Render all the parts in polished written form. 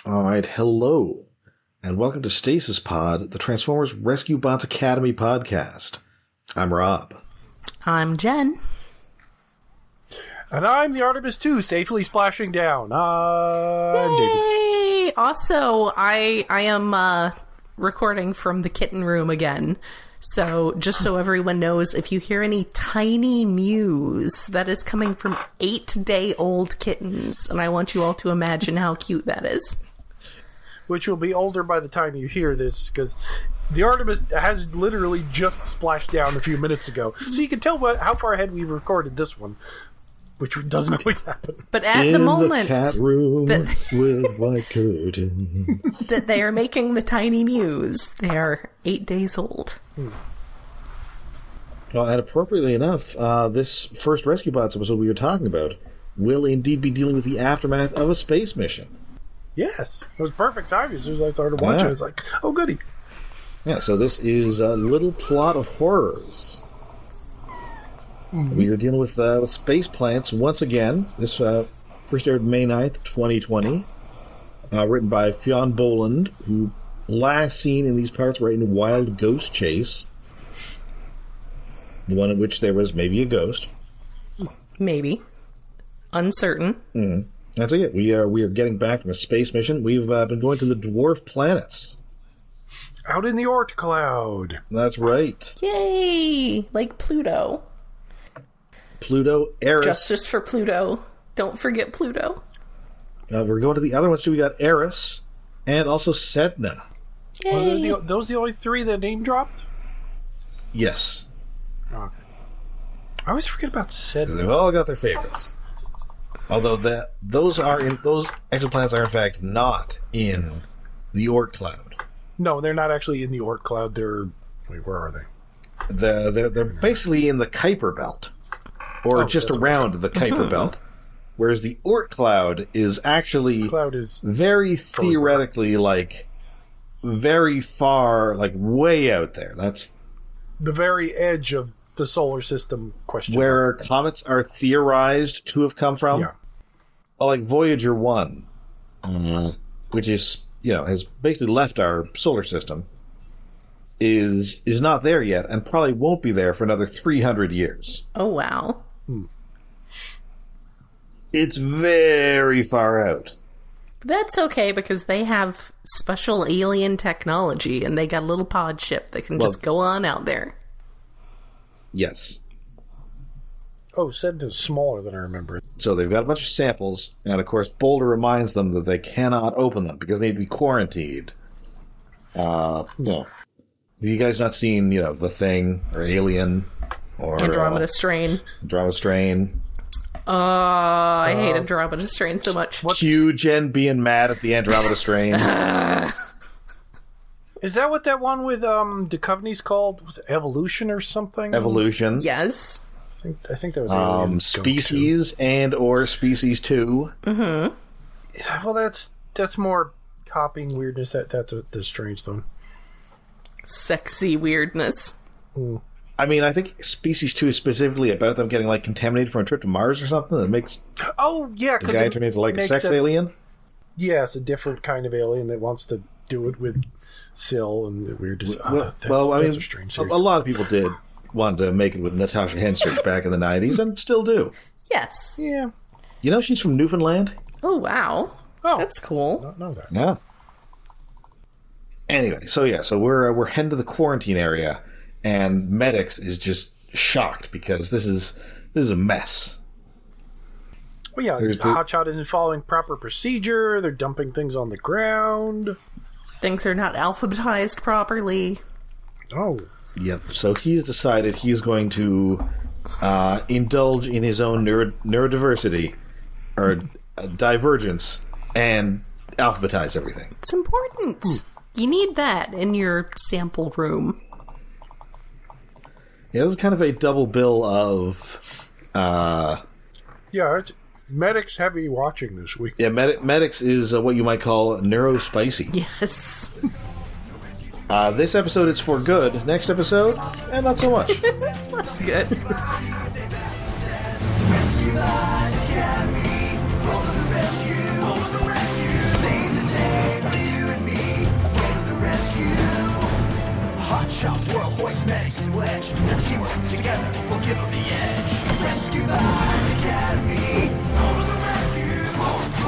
All right, hello, and welcome to Stasis Pod, the Transformers Rescue Bots Academy podcast. I'm Rob. I'm Jen. And I'm the Artemis 2, safely splashing down. I'm David. Yay! Also, I am recording from the kitten room again. So, just so everyone knows, if you hear any tiny mews, that is coming from 8-day-old kittens. And I want you all to imagine how cute that is. Which will be older by the time you hear this, because the Artemis has literally just splashed down a few minutes ago. So you can tell how far ahead we recorded this one, which doesn't always happen. But at the moment the cat room with white curtain, that they are making the tiny mews, they are 8 days old. Well, and appropriately enough, this first Rescue Bots episode we were talking about will indeed be dealing with the aftermath of a space mission. Yes, it was perfect timing. As soon as I started watching, it's like, oh, goody. Yeah, so this is a little plot of horrors. Mm-hmm. We are dealing with space plants once again. This first aired May 9th, 2020. Written by Fionn Boland, who last seen in these parts were in Wild Ghost Chase. The one in which there was maybe a ghost. Maybe. Uncertain. Mm-hmm. That's it. We are getting back from a space mission. We've been going to the dwarf planets. Out in the Oort cloud. That's right. Yay! Like Pluto. Pluto, Eris. Justice for Pluto. Don't forget Pluto. We're going to the other ones too. We got Eris and also Sedna. Yay! Was those the only three that name dropped? Yes. Okay. I always forget about Sedna. They've all got their favorites. Although those exoplanets are in fact not in the Oort cloud. No, they're not actually in the Oort cloud. Where are they? They're basically in the Kuiper belt, or just around the Kuiper belt. Whereas the Oort cloud is actually very theoretically like very far, like way out there. That's the very edge of the solar system question. Where comets are theorized to have come from. Yeah. Like Voyager 1, which is, has basically left our solar system, is not there yet and probably won't be there for another 300 years. Oh, wow. It's very far out. That's okay, because they have special alien technology, and they got a little pod ship that can just go on out there. Yes. Oh, Sedna's smaller than I remember. So they've got a bunch of samples, and of course Boulder reminds them that they cannot open them because they need to be quarantined. Have you guys not seen, The Thing, or Alien, or Andromeda Strain? Andromeda Strain. I hate Andromeda Strain so much. Cue Jen being mad at the Andromeda Strain. Is that what that one with Duchovny's called? Was it Evolution or something? Evolution. Yes. I think that was Alien. Species and or Species 2. Mm-hmm. Well, that's more copying weirdness. That's the strange thing. Sexy weirdness. I mean, I think Species 2 is specifically about them getting contaminated from a trip to Mars or something that makes the guy turn into a sex alien. Yes, a different kind of alien that wants to do it with Syl and the weirdness. That's a strange series. A lot of people did want to make it with Natasha Henstridge back in the 90s and still do. Yes. Yeah. She's from Newfoundland. Oh, wow. Oh, that's cool. I don't know that. Yeah. Anyway, so we're heading to the quarantine area, and Medix is just shocked because this is a mess. Well, yeah, Hotshot isn't following proper procedure. They're dumping things on the ground. Things are not alphabetized properly. Oh. Yep. So he's decided he's going to indulge in his own neurodiversity or divergence and alphabetize everything. It's important. You need that in your sample room. Yeah, this is kind of a double bill of... it's Medix heavy watching this week. Yeah, Medix is what you might call neurospicy. Yes. This episode it's for good. Next episode, not so much. That's good. Save the day. Together, we'll give them the edge. Rescue Bots Academy. Go to the rescue. Go.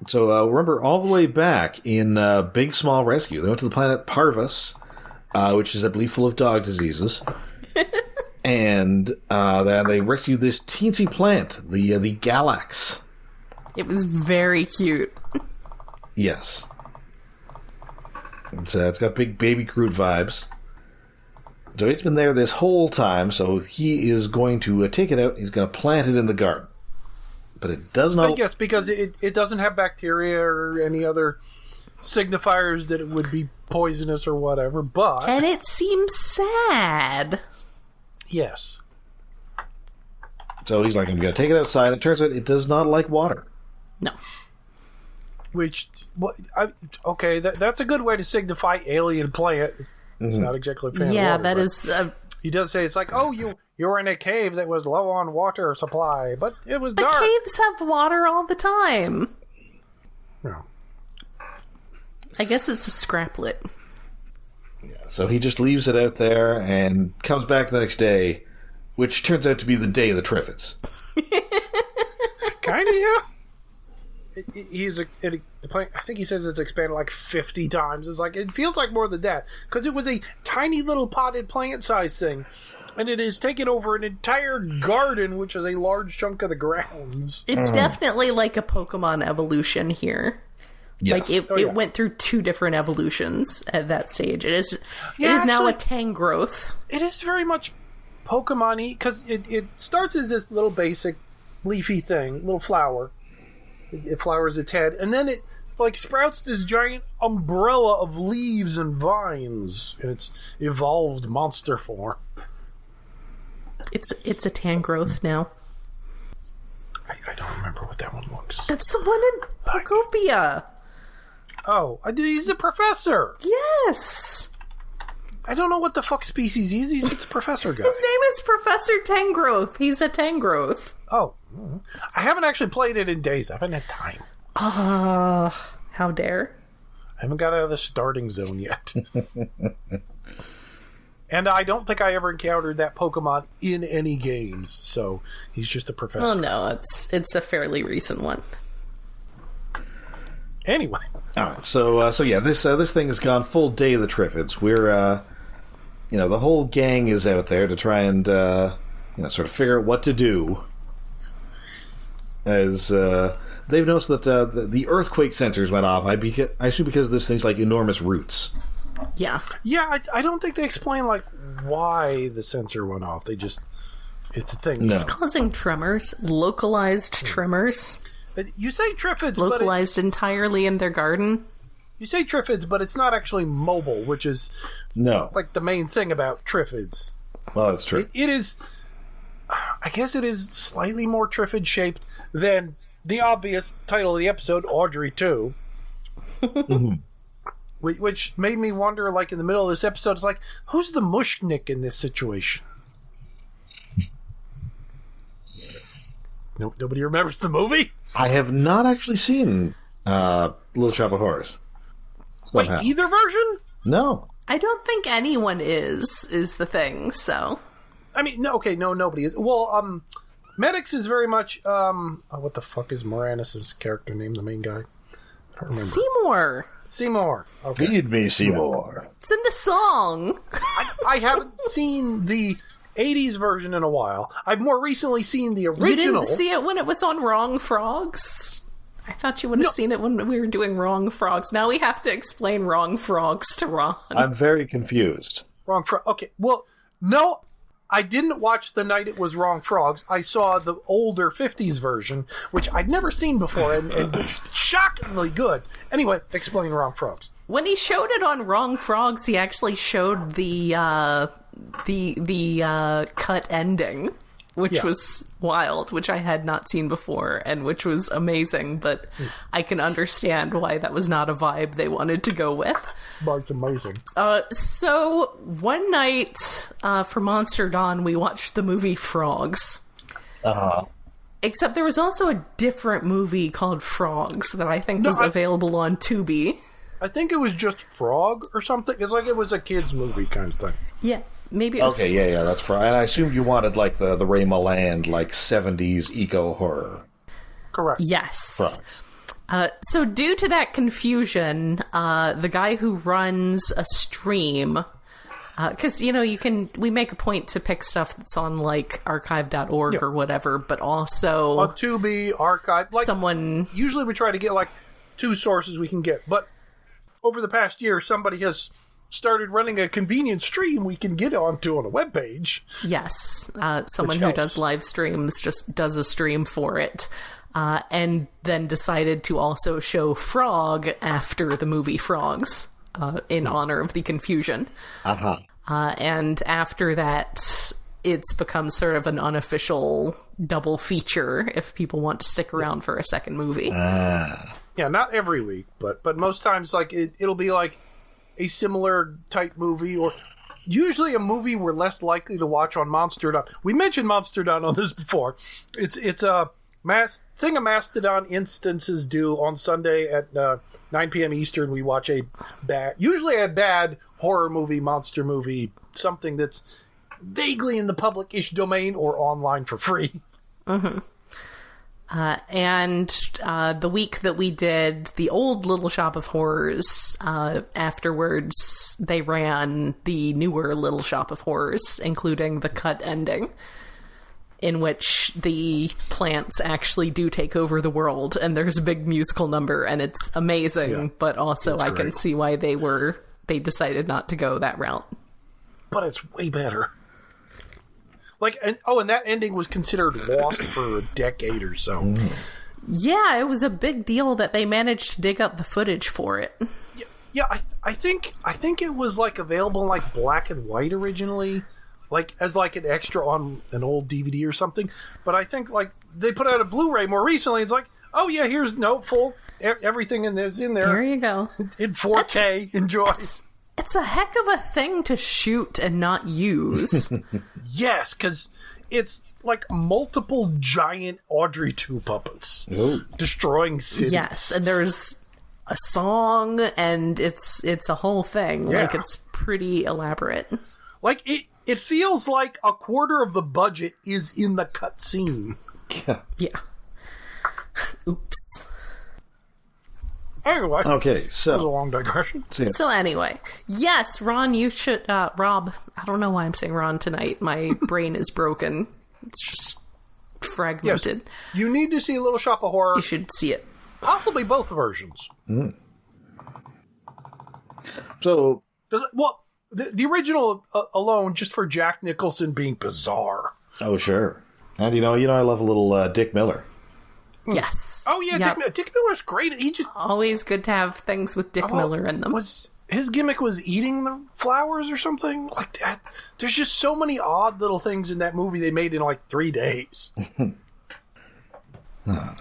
So remember, all the way back in Big Small Rescue, they went to the planet Parvus, which is, I believe, full of dog diseases. And then they rescued this teensy plant, the Galax. It was very cute. Yes. It's got big Baby Groot vibes. So it's been there this whole time, so he is going to take it out, he's going to plant it in the garden. But it does not... Yes, because it doesn't have bacteria or any other signifiers that it would be poisonous or whatever, but... And it seems sad. Yes. So he's like, I'm going to take it outside. It turns out it does not like water. No. Which, okay, that's a good way to signify alien plant. It's not exactly a fan of water. Yeah, that is... He does say, it's like, oh, you were in a cave that was low on water supply, but it was dark. But caves have water all the time. No. I guess it's a scraplet. Yeah, so he just leaves it out there and comes back the next day, which turns out to be the day of the Triffids. Kind of, yeah. I think he says it's expanded like 50 times. It's like, it feels like more than that, because it was a tiny little potted plant size thing, and it has taken over an entire garden, which is a large chunk of the grounds. It's definitely like a Pokemon evolution here. Yes. Like it went through 2 different evolutions at that stage. It is now a Tangrowth. It is very much Pokemon-y, because it starts as this little basic leafy thing, little flower. It flowers its head, and then it like sprouts this giant umbrella of leaves and vines in its evolved monster form. It's a Tangrowth now. I don't remember what that one looks. That's the one in Pokopia. Oh, he's a professor. Yes. I don't know what the fuck species he is. He's just a professor guy. His name is Professor Tangrowth. He's a Tangrowth. Oh, I haven't actually played it in days. I haven't had time. How dare? I haven't got out of the starting zone yet. And I don't think I ever encountered that Pokemon in any games, so he's just a professor. Oh no, it's a fairly recent one. Anyway. Alright, so yeah, this thing has gone full day of the Triffids. We're, the whole gang is out there to try and, sort of figure out what to do. As they've noticed that the earthquake sensors went off. I assume because this thing's like enormous roots. Yeah. Yeah, I don't think they explain like why the sensor went off. They just it's a thing. No. It's causing tremors, localized tremors. You say Triffids, localized entirely in their garden. You say Triffids, but it's not actually mobile, which is like the main thing about Triffids. Well, that's true. It is. I guess it is slightly more Triffid shaped than the obvious title of the episode, Audrey 2. Mm-hmm. Which made me wonder, like, in the middle of this episode, it's like, who's the mushnik in this situation? Nope, nobody remembers the movie? I have not actually seen Little Shop of Horrors. Somehow. Wait, either version? No. I don't think anyone is the thing, so... I mean, nobody is. Well, Medix is very much, what the fuck is Moranis' character name, the main guy? I don't remember. Seymour. Okay. Feed me, Seymour. It's in the song. I haven't seen the 80s version in a while. I've more recently seen the original. You didn't see it when it was on Wrong Frogs? I thought you would have seen it when we were doing Wrong Frogs. Now we have to explain Wrong Frogs to Ron. I'm very confused. Wrong Frog. Okay, well, no, I didn't watch the night it was Wrong Frogs. I saw the older 50s version, which I'd never seen before, and it's shockingly good. Anyway, explain Wrong Frogs. When he showed it on Wrong Frogs, he actually showed the cut ending, which was wild, which I had not seen before, and which was amazing, but I can understand why that was not a vibe they wanted to go with. But it's amazing. So, one night for Monster Dawn, we watched the movie Frogs. Uh-huh. Except there was also a different movie called Frogs that I think was available on Tubi. I think it was just Frog or something. It's like it was a kid's movie kind of thing. Yeah. maybe it was, Okay, yeah, that's right. And I assumed you wanted like the Ray Milland like 70s eco horror. Correct. yes. Frogs. So due to that confusion, the guy who runs a stream, because, we make a point to pick stuff that's on, like, archive.org or whatever, but also... On Tubi, Archive. Like, someone... Usually we try to get, like, 2 sources we can get, but over the past year, somebody has started running a convenient stream we can get onto on a webpage. Yes. Someone who helps. does live streams just does a stream for it. And then decided to also show Frog after the movie Frogs, in honor of the confusion. Uh-huh. And after that, it's become sort of an unofficial double feature if people want to stick around for a second movie. Yeah, not every week, but most times, like, it'll be like a similar type movie, or usually a movie we're less likely to watch on Monsterdon. We mentioned Monsterdon on this before. It's a thing of Mastodon instances do on Sunday at 9 p.m. Eastern. We watch usually a bad horror movie, monster movie, something that's vaguely in the public-ish domain or online for free. Mm-hmm. And the week that we did the old Little Shop of Horrors, afterwards they ran the newer Little Shop of Horrors, including the cut ending, in which the plants actually do take over the world, and there's a big musical number, and it's amazing, but also I can see why they decided not to go that route. But it's way better. Like, and that ending was considered lost for a decade or so. Yeah, it was a big deal that they managed to dig up the footage for it. Yeah, I think it was, like, available in, like, black and white originally, like, as, like, an extra on an old DVD or something. But I think, like, they put out a Blu-ray more recently. It's like, oh, yeah, here's full everything in there. There you go. In 4K. Enjoy. It's a heck of a thing to shoot and not use. Yes, because it's like multiple giant Audrey 2 puppets destroying cities. Yes, and there's a song, and it's a whole thing. Yeah. Like, it's pretty elaborate. Like, it feels like a quarter of the budget is in the cutscene. Yeah. Oops. Anyway. Okay, That was a so... long digression. So anyway, yes, Ron, you should... Rob, I don't know why I'm saying Ron tonight. My brain is broken. It's just fragmented. Yes, you need to see Little Shop of Horror. You should see it. Possibly both versions. So... Well, the original alone, just for Jack Nicholson being bizarre. Oh, sure. And, I love a little Dick Miller. Yes. Oh, yeah, Yep. Dick Miller's great. He just... Always good to have things with Dick Miller in them. His gimmick was eating the flowers or something like that. There's just so many odd little things in that movie they made in like 3 days.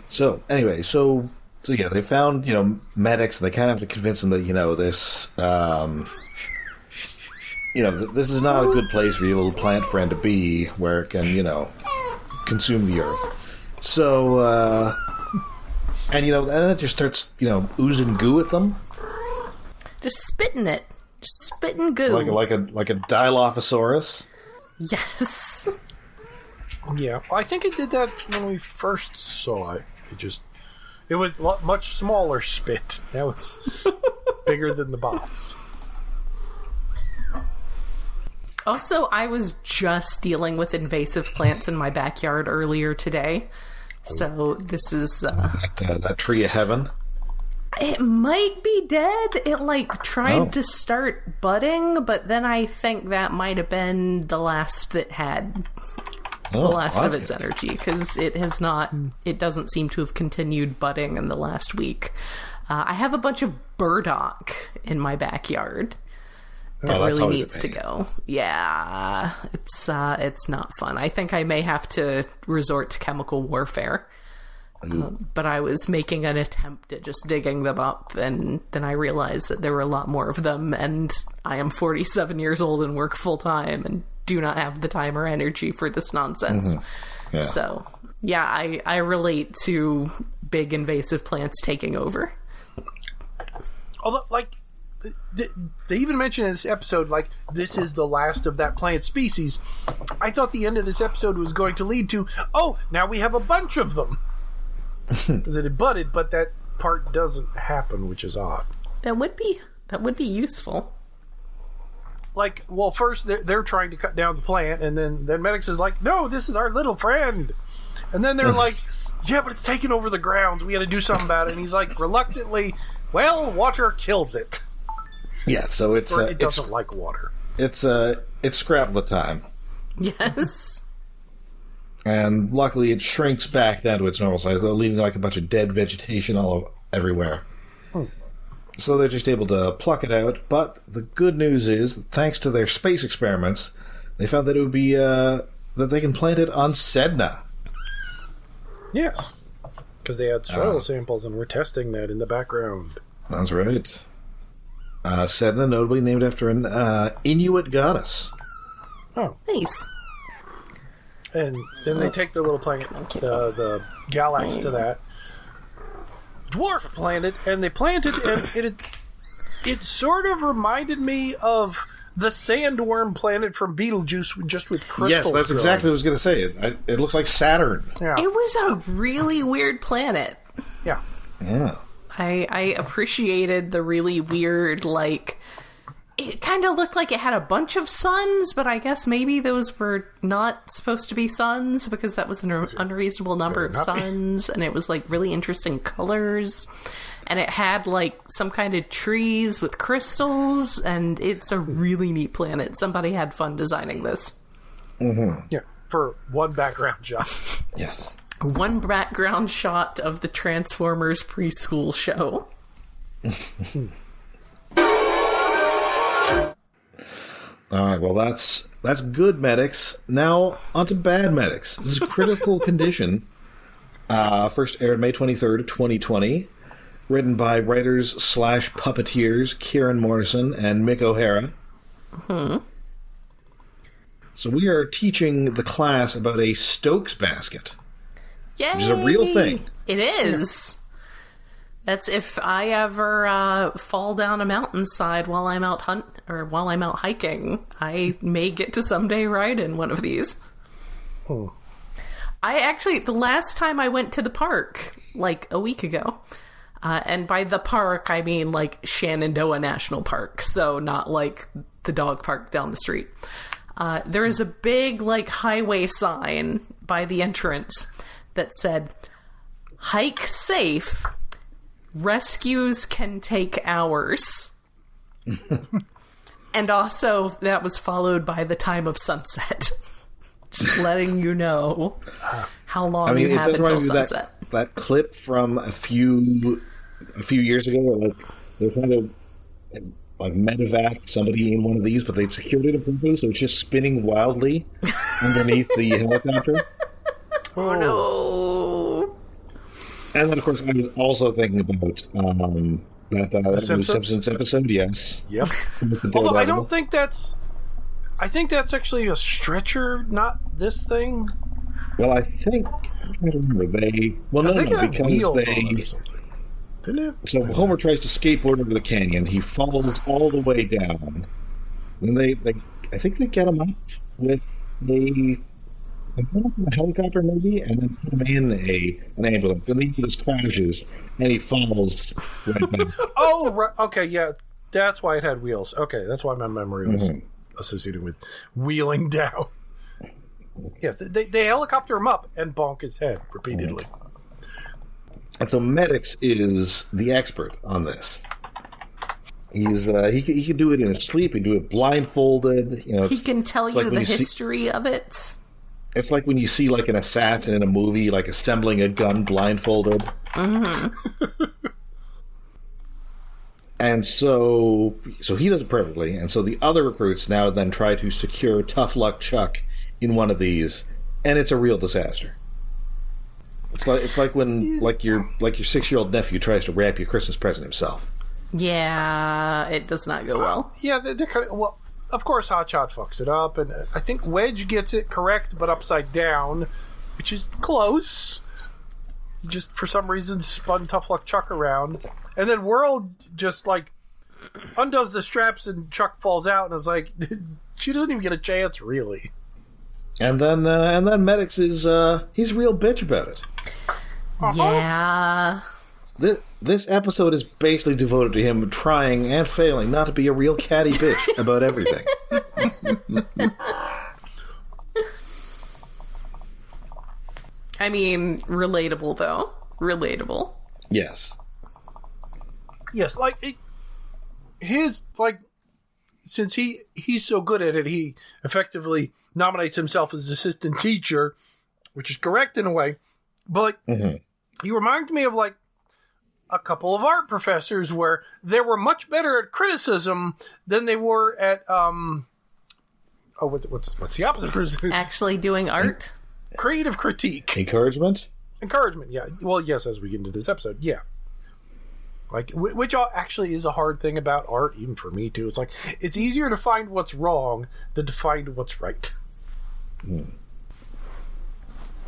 So, anyway, so yeah, they found, Medix, and they kind of have to convince them that, this, this is not a good place for your little plant friend to be, where it can, consume the earth. So, and it just starts, oozing goo at them. Just spitting it. Just spitting goo. Like a Dilophosaurus. Yes. Yeah, I think it did that when we first saw it. It was much smaller spit. Now it's bigger than the box. Also, I was just dealing with invasive plants in my backyard earlier today. So this is... that tree of heaven. It might be dead. It, tried to start budding, but then I think that might have been the last that had the last of its energy, because it has not... It doesn't seem to have continued budding in the last week. I have a bunch of burdock in my backyard that really needs to go. Yeah, it's not fun. I think I may have to resort to chemical warfare. But I was making an attempt at just digging them up, and then I realized that there were a lot more of them, and I am 47 years old and work full-time and do not have the time or energy for this nonsense. Mm-hmm. Yeah. So, yeah, I relate to big invasive plants taking over. Although, they even mention in this episode, like, this is the last of that plant species. I thought the end of this episode was going to lead to, oh, now we have a bunch of them. Because it had budded, but that part doesn't happen, which is odd. That would be useful. Like, well, first they're trying to cut down the plant, and then Medix is like, no, this is our little friend. And then they're like, yeah, but it's taking over the grounds. We got to do something about it. And he's like, reluctantly, well, water kills it. Yeah, so it doesn't like water. It's scrapple time. Yes. And luckily it shrinks back down to its normal size, leaving like a bunch of dead vegetation everywhere. So they're just able to pluck it out. But the good news is, thanks to their space experiments, they found that it would be that they can plant it on Sedna. Yes, because they had soil samples and we're testing that in the background. That's right. Sedna, notably named after an Inuit goddess. Oh, nice. And then they take their little planet, the Galax, to that dwarf planet, and they plant it, and it sort of reminded me of the sandworm planet from Beetlejuice, just with crystals. Yes, that's exactly what I was going to say. It looked like Saturn. Yeah. It was a really weird planet. Yeah. Yeah. I appreciated the really weird, like, it kind of looked like it had a bunch of suns, but I guess maybe those were not supposed to be suns because that was an unreasonable number of suns, and it was like really interesting colors, and it had like some kind of trees with crystals, and it's a really neat planet. Somebody had fun designing this. Mm-hmm. Yeah, for one background shot. Yes. One background shot of the Transformers preschool show. All right, well, that's good Medix. Now, on to bad Medix. This is Critical Condition. First aired May 23rd, 2020. Written by writers/puppeteers Kieran Morrison and Mick O'Hara. Hmm. So we are teaching the class about a Stokes basket. Yay! Which is a real thing. It is. That's if I ever fall down a mountainside while I'm out while I'm out hiking, I may get to someday ride in one of these. Oh. The last time I went to the park, like a week ago, and by the park I mean like Shenandoah National Park, so not like the dog park down the street. There is a big like highway sign by the entrance that said, "Hike safe. Rescues can take hours." And also, that was followed by the time of sunset. Just letting you know how long you have until sunset. That clip from a few years ago, where like they're trying to like medevac somebody in one of these, but they'd secured it appropriately, so it's just spinning wildly underneath the helicopter. Oh no! And then, of course, I was also thinking about that Simpsons episode. Yes. Yep. Although I don't think that's. I think that's actually a stretcher, not this thing. Well, I think I'm trying to remember. Because they. Didn't it? So Homer tries to skateboard over the canyon. He falls all the way down. And I think they get him up with a helicopter maybe, and then put him in an ambulance. And the ambulance crashes, and he falls right back. Oh, right. Okay, yeah. That's why it had wheels. Okay, that's why my memory was associated with wheeling down. Yeah, they helicopter him up and bonk his head repeatedly. And so Medix is the expert on this. He's he can do it in his sleep. He can do it blindfolded. He can tell you the history of it. It's like when you see like an assassin in a movie, like assembling a gun blindfolded. Mm-hmm. And so he does it perfectly. And so the other recruits now then try to secure Tough Luck Chuck in one of these, and it's a real disaster. It's like when your 6-year-old nephew tries to wrap your Christmas present himself. Yeah, it does not go well. Yeah, they're kind of well. Of course, Hotshot fucks it up, and I think Wedge gets it correct, but upside down, which is close. He just, for some reason, spun Tough Luck Chuck around. And then World just, like, undoes the straps and Chuck falls out and is like, she doesn't even get a chance, really. And then Medix is he's a real bitch about it. Yeah. This episode is basically devoted to him trying and failing not to be a real catty bitch about everything. I mean, relatable, though. Relatable. Yes. Yes, since he's so good at it, he effectively nominates himself as assistant teacher, which is correct in a way, but he reminds me of, like, a couple of art professors where they were much better at criticism than they were at, what's the opposite of criticism? Actually doing art? Creative critique. Encouragement, yeah. Well, yes, as we get into this episode, yeah. Like, which actually is a hard thing about art, even for me, too. It's like, it's easier to find what's wrong than to find what's right.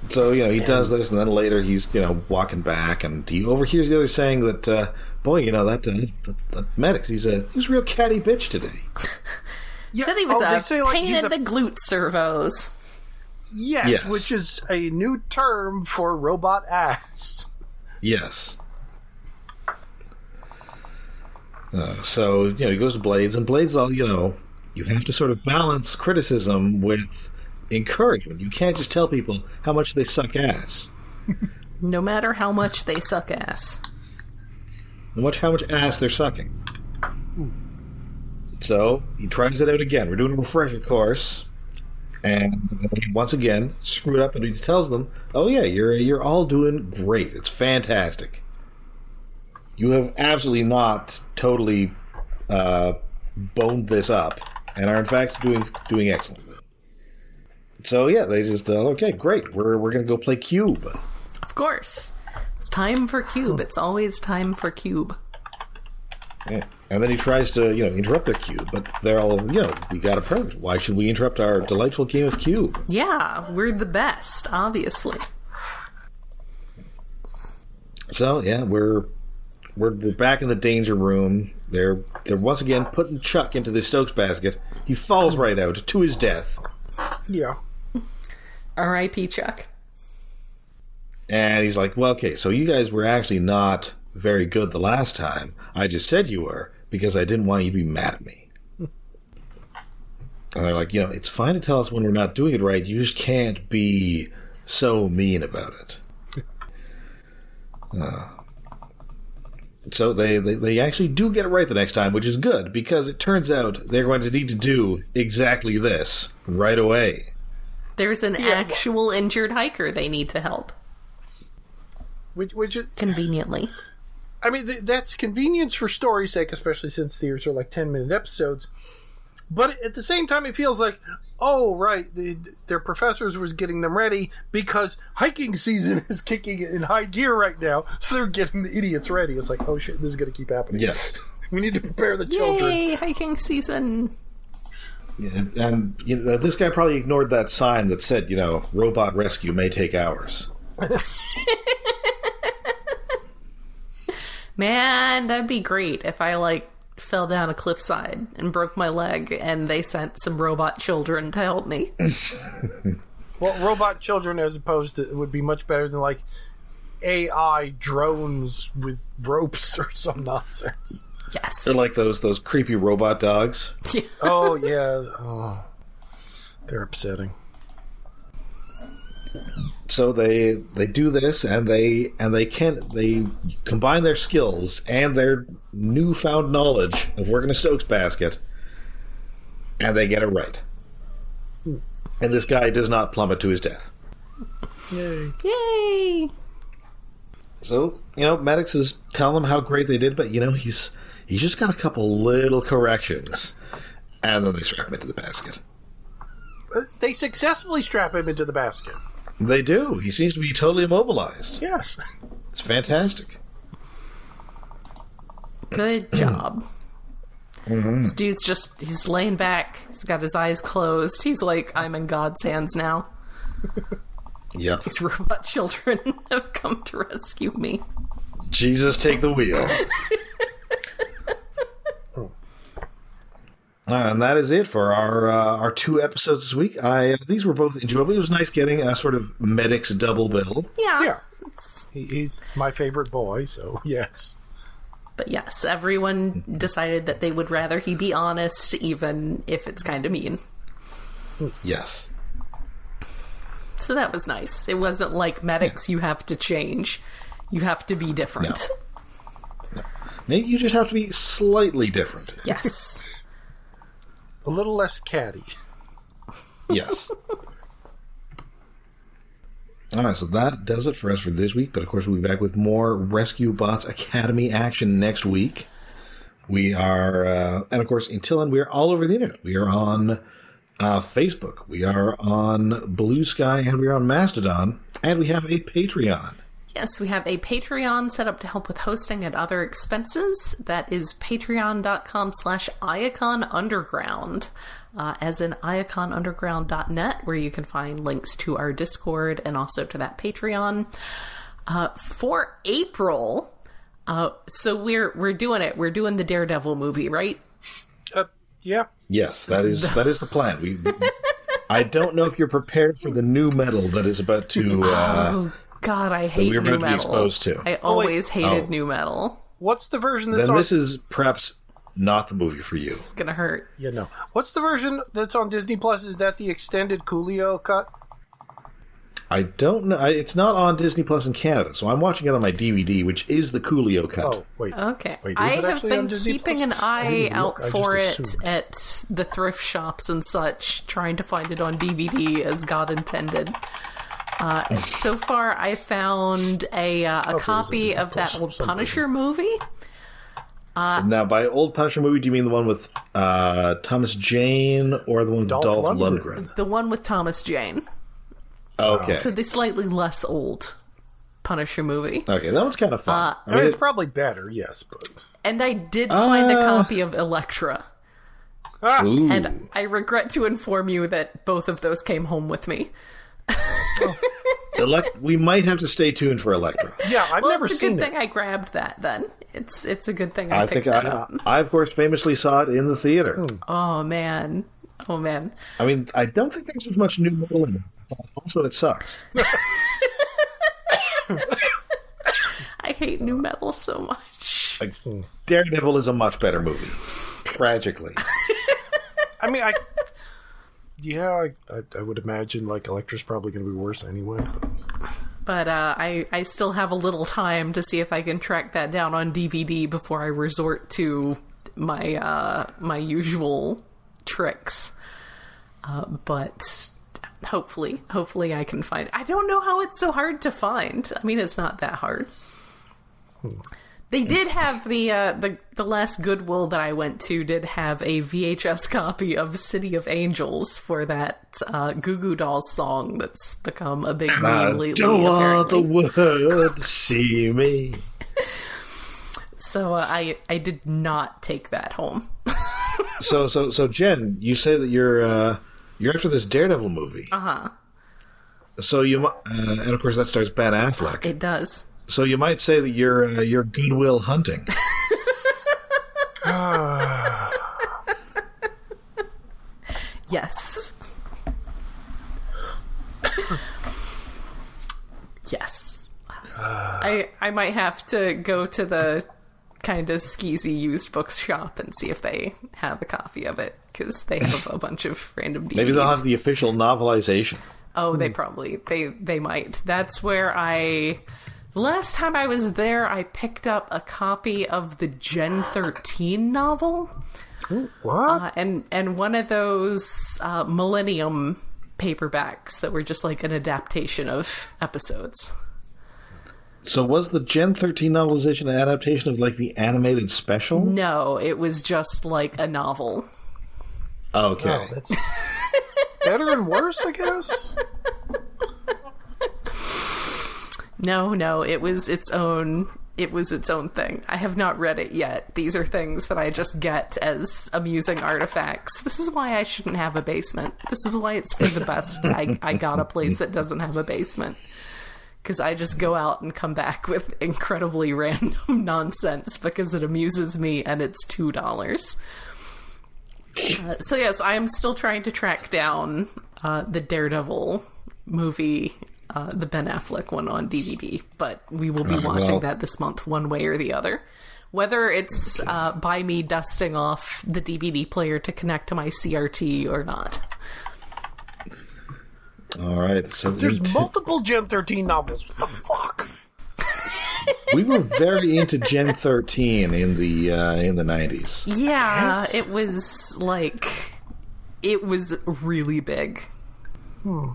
So, he does this, and then later he's, walking back, and he overhears the other saying that, that Medix, he's a real catty bitch today. Yeah, said he was painted the glute servos. Yes, which is a new term for robot ass. Yes. So, he goes to Blades, and Blades, you have to sort of balance criticism with encouragement. You can't just tell people how much they suck ass. No matter how much they suck ass. How much ass they're sucking. So, he tries it out again. We're doing a refresher course. And once again, screwed up, and he tells them, oh yeah, you're all doing great. It's fantastic. You have absolutely not totally boned this up, and are in fact doing excellently. So yeah, they just okay, great. We're gonna go play Cube. Of course, it's time for Cube. It's always time for Cube. Yeah. And then he tries to interrupt their Cube, but they're all we got a permit. Why should we interrupt our delightful game of Cube? Yeah, we're the best, obviously. So yeah, we're back in the danger room. They're once again putting Chuck into the Stokes basket. He falls right out to his death. Yeah. R.I.P. Chuck. And he's like, well, okay, so you guys were actually not very good the last time. I just said you were because I didn't want you to be mad at me. And they're like, it's fine to tell us when we're not doing it right. You just can't be so mean about it. So they actually do get it right the next time, which is good, because it turns out they're going to need to do exactly this right away. There's an actual injured hiker they need to help. Which is... Conveniently. I mean, that's convenience for story's sake, especially since these are like 10-minute episodes. But at the same time, it feels like, oh, right, their professors was getting them ready because hiking season is kicking in high gear right now, so they're getting the idiots ready. It's like, oh shit, this is going to keep happening. Yes. We need to prepare the children. Yay, hiking season. Yeah, and this guy probably ignored that sign that said, robot rescue may take hours. Man, that'd be great if I, fell down a cliffside and broke my leg and they sent some robot children to help me. Well, robot children as opposed to would be much better than, AI drones with ropes or some nonsense. Yes. They're like those creepy robot dogs. Yeah. Oh, yeah. Oh, they're upsetting. So they do this, and they combine their skills and their newfound knowledge of working a Stokes basket, and they get it right. And this guy does not plummet to his death. Yay! Yay! So Medix is telling them how great they did, but he's just got a couple little corrections, and then they strap him into the basket. They successfully strap him into the basket. They do. He seems to be totally immobilized. Yes. It's fantastic. Good job. Mm-hmm. This dude's he's laying back. He's got his eyes closed. He's like, I'm in God's hands now. Yep. These robot children have come to rescue me. Jesus, take the wheel. And that is it for our 2 episodes this week. These were both enjoyable. It was nice getting a sort of Medix double bill. Yeah. He's my favorite boy, so yes. But yes, everyone decided that they would rather he be honest, even if it's kind of mean. Yes. So that was nice. It wasn't like Medix, you have to change. You have to be different. No. Maybe you just have to be slightly different. Yes. A little less catty. Yes. All right, so that does it for us for this week. But, of course, we'll be back with more Rescue Bots Academy action next week. We are, and, of course, until then, we are all over the internet. We are on Facebook. We are on Blue Sky, and we are on Mastodon. And we have a Patreon. Yes, we have a Patreon set up to help with hosting and other expenses. That is patreon.com/iaconunderground, as in iaconunderground.net, where you can find links to our Discord and also to that Patreon. For April, so we're doing it. We're doing the Daredevil movie, right? Yeah. Yes, that is the plan. I don't know if you're prepared for the new metal that is about to... oh, God, I hate new metal. Be exposed to. I always hated new metal. What's the version that's then this is perhaps not the movie for you. It's gonna hurt. Yeah, no. What's the version that's on Disney Plus? Is that the extended Coolio cut? I don't know. It's not on Disney Plus in Canada, so I'm watching it on my DVD, which is the Coolio cut. Oh, wait. Okay. Wait, I have been keeping an eye out for it assumed. at the thrift shops and such, trying to find it on DVD as God intended. So far, I found a copy of that old Punisher movie. Now, by old Punisher movie, do you mean the one with Thomas Jane or the one with Dolph Lundgren? The one with Thomas Jane. Okay. So the slightly less old Punisher movie. Okay, that one's kind of fun. It's probably better, yes, but... And I did find a copy of Elektra. Ooh. And I regret to inform you that both of those came home with me. We might have to stay tuned for Elektra. Yeah, I've never it's a seen good it. thing I grabbed that then. It's a good thing I picked think that up. I, of course, famously saw it in the theater. Oh, man. I mean, I don't think there's as much new metal in it. Also, it sucks. I hate new metal so much. Like, Daredevil is a much better movie. Tragically. I mean, I would imagine, like, Elektra's probably going to be worse anyway. But I still have a little time to see if I can track that down on DVD before I resort to my my usual tricks. But hopefully I can find it. I don't know how it's so hard to find. I mean, it's not that hard. They did have the last Goodwill that I went to did have a VHS copy of City of Angels for that Goo Goo Dolls song that's become a big meme lately. Don't want the world to see me. So I did not take that home. So Jen, you say that you're after this Daredevil movie. So you and of course that stars Ben Affleck. It does. So you might say that you're Goodwill hunting. Yes. Yes. I might have to go to the kind of skeezy used books shop and see if they have a copy of it, because they have a bunch of random DVDs. Maybe they'll have the official novelization. Oh, they probably they might. That's where the last time I was there, I picked up a copy of the Gen 13 novel. What? And one of those Millennium paperbacks that were just like an adaptation of episodes. So was the Gen 13 novelization an adaptation of like the animated special? No, it was just like a novel. Okay. Oh, that's better and worse, I guess? No, it was its own thing. I have not read it yet. These are things that I just get as amusing artifacts. This is why I shouldn't have a basement. This is why it's for the best I got a place that doesn't have a basement. Because I just go out and come back with incredibly random nonsense because it amuses me and it's $2. So yes, I am still trying to track down the Daredevil movie, the Ben Affleck one on DVD, but we will be watching that this month one way or the other. Whether it's by me dusting off the DVD player to connect to my CRT or not. All right. So there's multiple Gen 13 novels. What the fuck? We were very into Gen 13 in the 90s. Yeah, Yes. it was really big. Weird.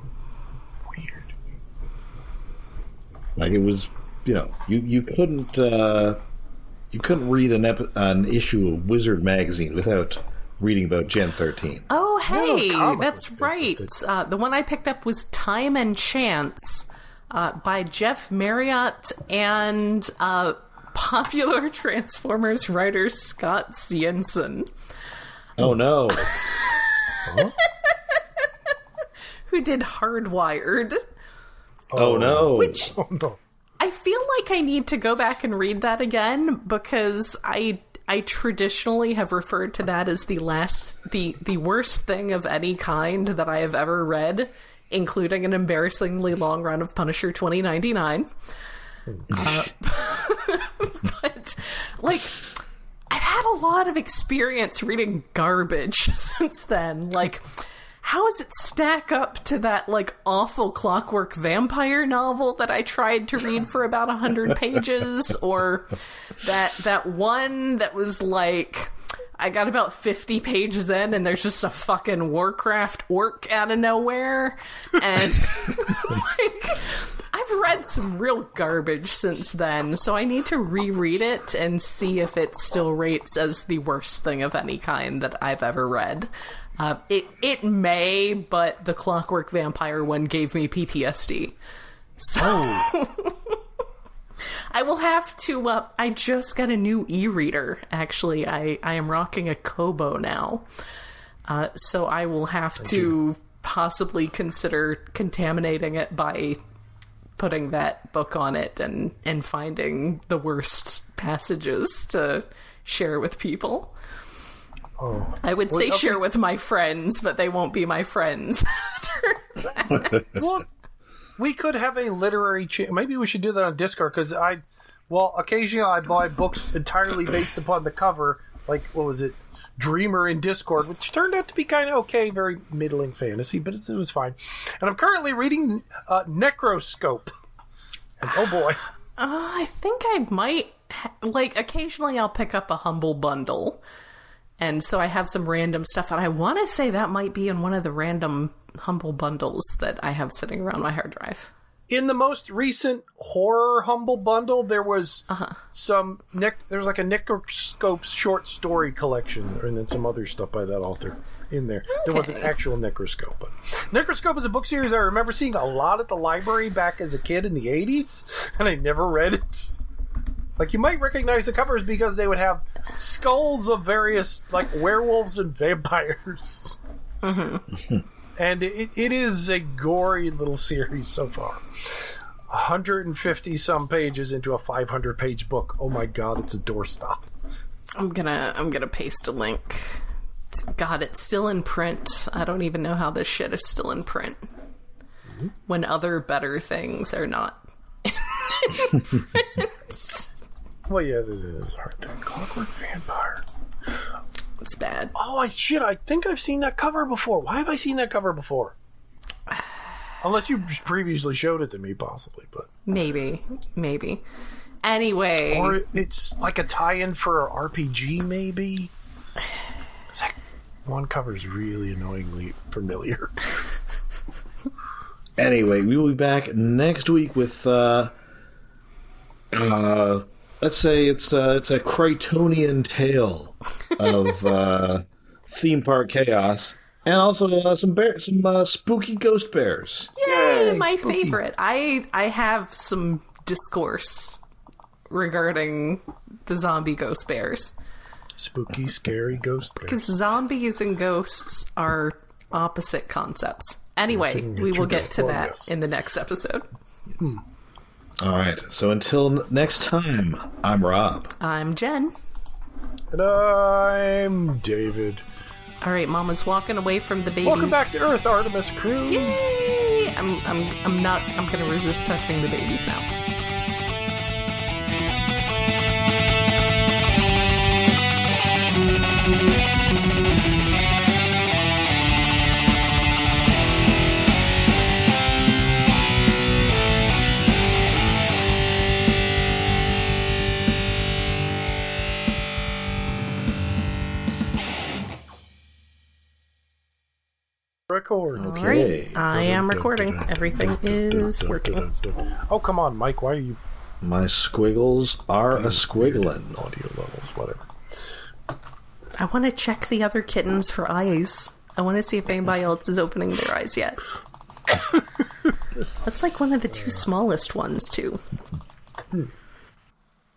Like it was, you couldn't read an issue of Wizard magazine without reading about Gen 13. Oh, hey, comic that's book. right. The one I picked up was Time and Chance by Jeff Marriott and popular Transformers writer Scott Siensen. Oh no! Who did Hardwired. Oh no! Which Oh, no. I feel like I need to go back and read that again because I traditionally have referred to that as the worst thing of any kind that I have ever read, including an embarrassingly long run of Punisher 2099. But, I've had a lot of experience reading garbage since then. How does it stack up to that, awful Clockwork Vampire novel that I tried to read for about 100 pages? Or that one that was I got about 50 pages in and there's just a fucking Warcraft orc out of nowhere. And, I've read some real garbage since then, so I need to reread it and see if it still rates as the worst thing of any kind that I've ever read. It may, but the Clockwork Vampire one gave me PTSD. So I will have to, I just got a new e-reader, actually. I am rocking a Kobo now. So I will have to possibly consider contaminating it by putting that book on it and finding the worst passages to share with people. Oh. I would say share with my friends, but they won't be my friends after that. Well, we could have a literary... Maybe we should do that on Discord, because occasionally I buy books entirely based upon the cover, what was it? Dreamer in Discord, which turned out to be kind of okay, very middling fantasy, but it was fine. And I'm currently reading Necroscope. And, oh boy. I think I might... occasionally I'll pick up a Humble Bundle. And so I have some random stuff, and I want to say that might be in one of the random Humble Bundles that I have sitting around my hard drive. In the most recent horror Humble Bundle, there was some... there was a Necroscope short story collection, and then some other stuff by that author in there. Okay. There was an actual Necroscope. But Necroscope is a book series I remember seeing a lot at the library back as a kid in the 80s, and I never read it. You might recognize the covers because they would have skulls of various, werewolves and vampires. Mm-hmm. And it is a gory little series so far. 150-some pages into a 500-page book. Oh my god, it's a doorstop. I'm gonna paste a link. God, it's still in print. I don't even know how this shit is still in print. Mm-hmm. When other better things are not in print. Well, yeah, this is hard to... Clockwork Vampire. It's bad. Oh, I think I've seen that cover before. Why have I seen that cover before? Unless you previously showed it to me, possibly, but... Maybe. Anyway... Or it's like a tie-in for an RPG, maybe? That one cover's really annoyingly familiar. Anyway, we will be back next week with... let's say it's a Crichtonian tale of theme park chaos, and also some spooky ghost bears. Yay! My favorite. I have some discourse regarding the zombie ghost bears. Spooky, scary ghost bears. Because zombies and ghosts are opposite concepts. Anyway, we will get to that in the next episode. All right. So until next time, I'm Rob. I'm Jen. And I'm David. All right, Mama's walking away from the babies. Welcome back to Earth, Artemis crew. Yay! I'm gonna resist touching the babies now. Record. Okay. I am recording. Everything is working. Oh, come on, Mike. Why are you... My squiggles are a squiggling. Audio levels, whatever. I want to check the other kittens for eyes. I want to see if anybody else is opening their eyes yet. That's like one of the two smallest ones, too.